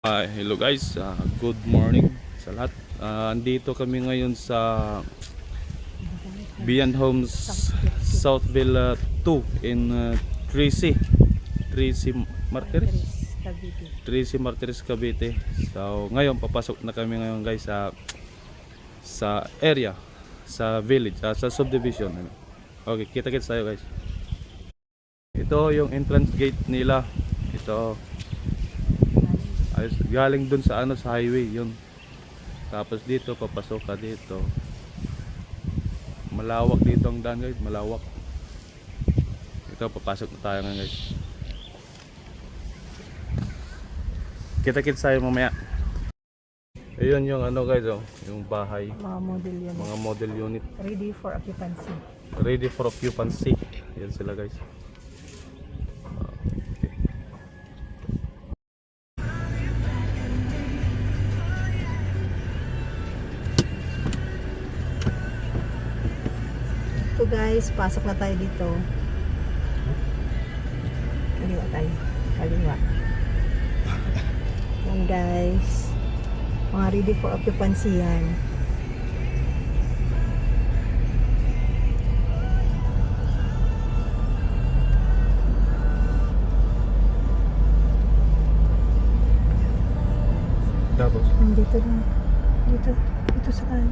Hello guys, good morning sa lahat. Andito kami ngayon sa Beyond Homes Southville 2 in Tracy Martires, Cavite. So ngayon papasok na kami ngayon guys sa area, sa village, sa subdivision. Okay, kita-kits tayo guys. Ito yung entrance gate nila. Ito galing dun sa sa highway yun. Tapos dito papasok ka dito. Malawak dito ang daan guys, malawak. Ito papasok na tayo ngayon guys. Kita-kits tayo mamaya. Ayun yung guys, yung bahay. Mga model unit. Ready for occupancy. Ready for occupancy. Yan sila guys. So guys, pasok na tayo dito. Kaliwa tayo. Kaliwa. Yan guys. Mga ready for occupancy yan. Tapos? Dito na. Dito sa kanan.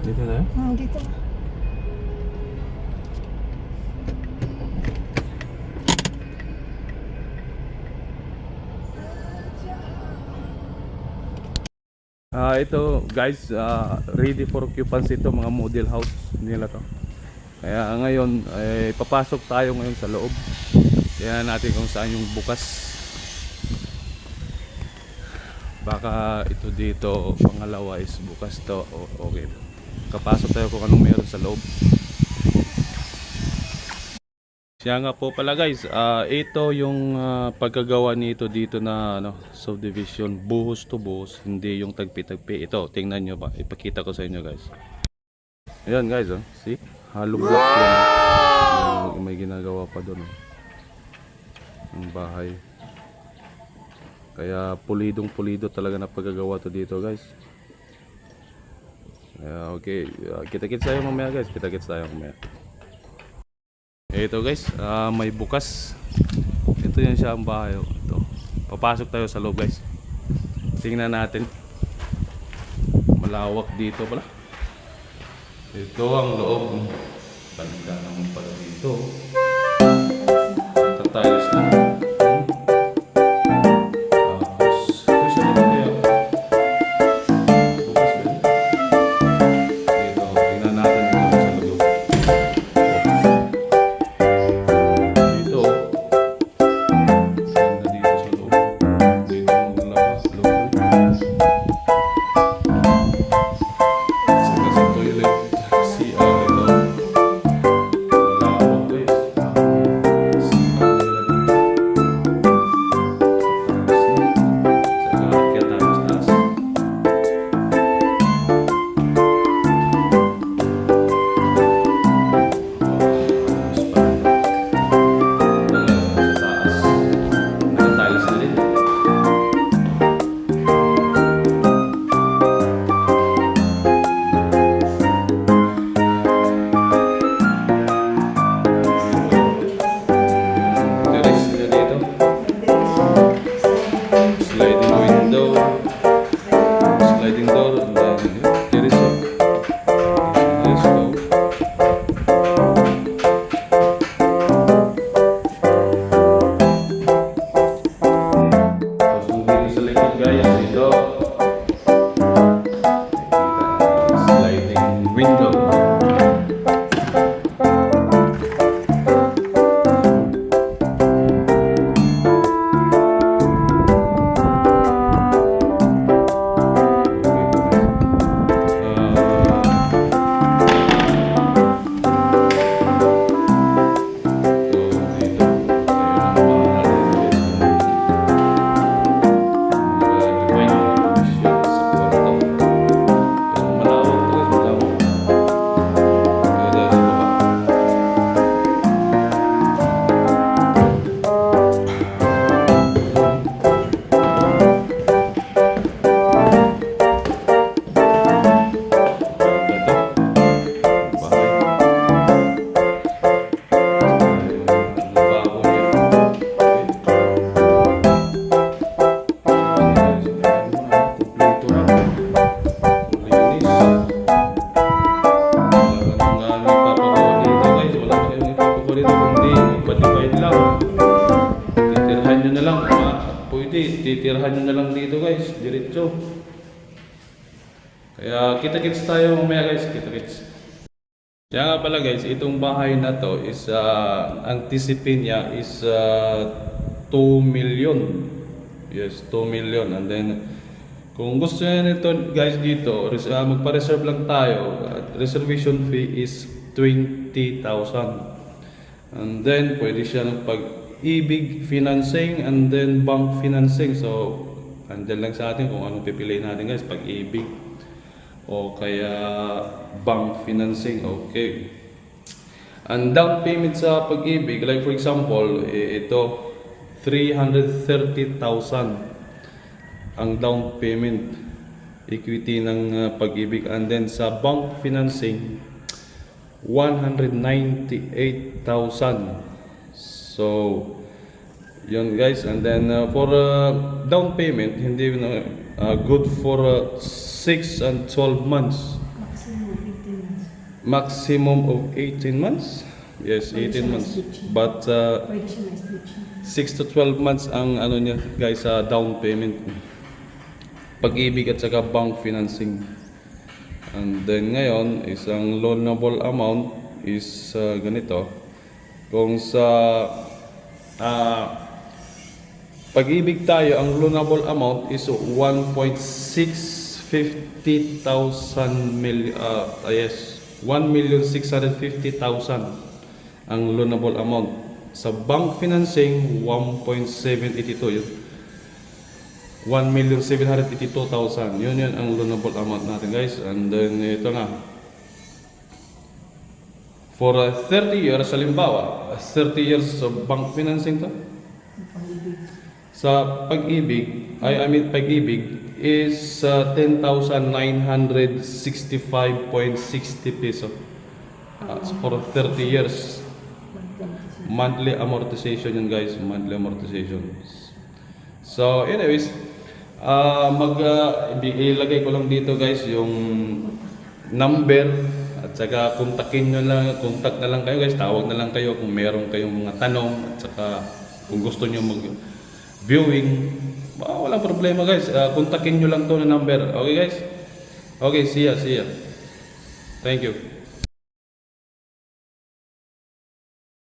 Dito na? Dito. Ito guys, ready for occupancy ito, mga model house nila to. Kaya ngayon papasok tayo ngayon sa loob. Tingnan natin kung saan yung bukas. Baka ito dito pangalawa is bukas to. Okay, kapasok tayo kung anong meron sa loob. Siya nga po pala guys, ito yung pagkagawa nito dito na subdivision, buhos to buhos, hindi yung tagpi-tagpi. Ito, tingnan nyo ba, ipakita ko sa inyo guys. Ayan guys, see? Hollow block yan. May ginagawa pa doon. Yung bahay. Kaya pulidong pulido talaga na pagkagawa to dito guys. Okay, kita-kits tayo mamaya guys, kita-kits tayo mamaya. Ito guys, may bukas. Ito yan siya ang bahay. Ito. Papasok tayo sa loob guys. Tingnan natin. Malawak dito pala. Ito ang loob. Banda naman pala dito. Tatiles na. pa-divide lang. Titirhan nyo na lang. Pwede, titirhan nyo na lang dito guys, diretso. Kaya kita-kits tayo mamaya guys, kita-kits. Kaya nga pala guys, itong bahay na to is, anticipate niya is 2 million. Yes, 2 million. And then, kung gusto niya nito guys dito, magpa-reserve lang tayo. Reservation fee is 20,000. And then, pwede siya ng pag-ibig financing and then bank financing. So, andyan lang sa atin kung anong pipiliin natin guys, pag-ibig o kaya bank financing. Okay. Ang down payment sa pag-ibig, like for example, ito 330,000 ang down payment equity ng pag-ibig, and then sa bank financing 198,000. So yun guys, and then for down payment hindi good for 6 and 12 months. Maximum of 18 months. Yes, 18 months. But 6 to 12 months ang ano niya guys sa down payment. Pag-ibig at saka bank financing. And then ngayon, isang loanable amount is ganito. Kung sa pag-ibig tayo, ang loanable amount is 1,650,000 million. Yes, 1,650,000 ang loanable amount. Sa bank financing, 1.782 yun. 1,782,000. Yun ang loanable amount natin guys. And then ito nga. For 30 years, halimbawa, 30 years of bank financing to. Sa pag-ibig, pag-ibig is 10,965.60 peso. For 30 years. Monthly amortization yun guys, monthly amortization. So anyways, ilagay ko lang dito guys yung number at saka kontakin nyo lang, contact na lang kayo guys, tawag na lang kayo kung meron kayong mga tanong at saka kung gusto nyo mag viewing, walang problema guys, kontakin nyo lang to na number. Okay guys? Okay, see ya. Thank you.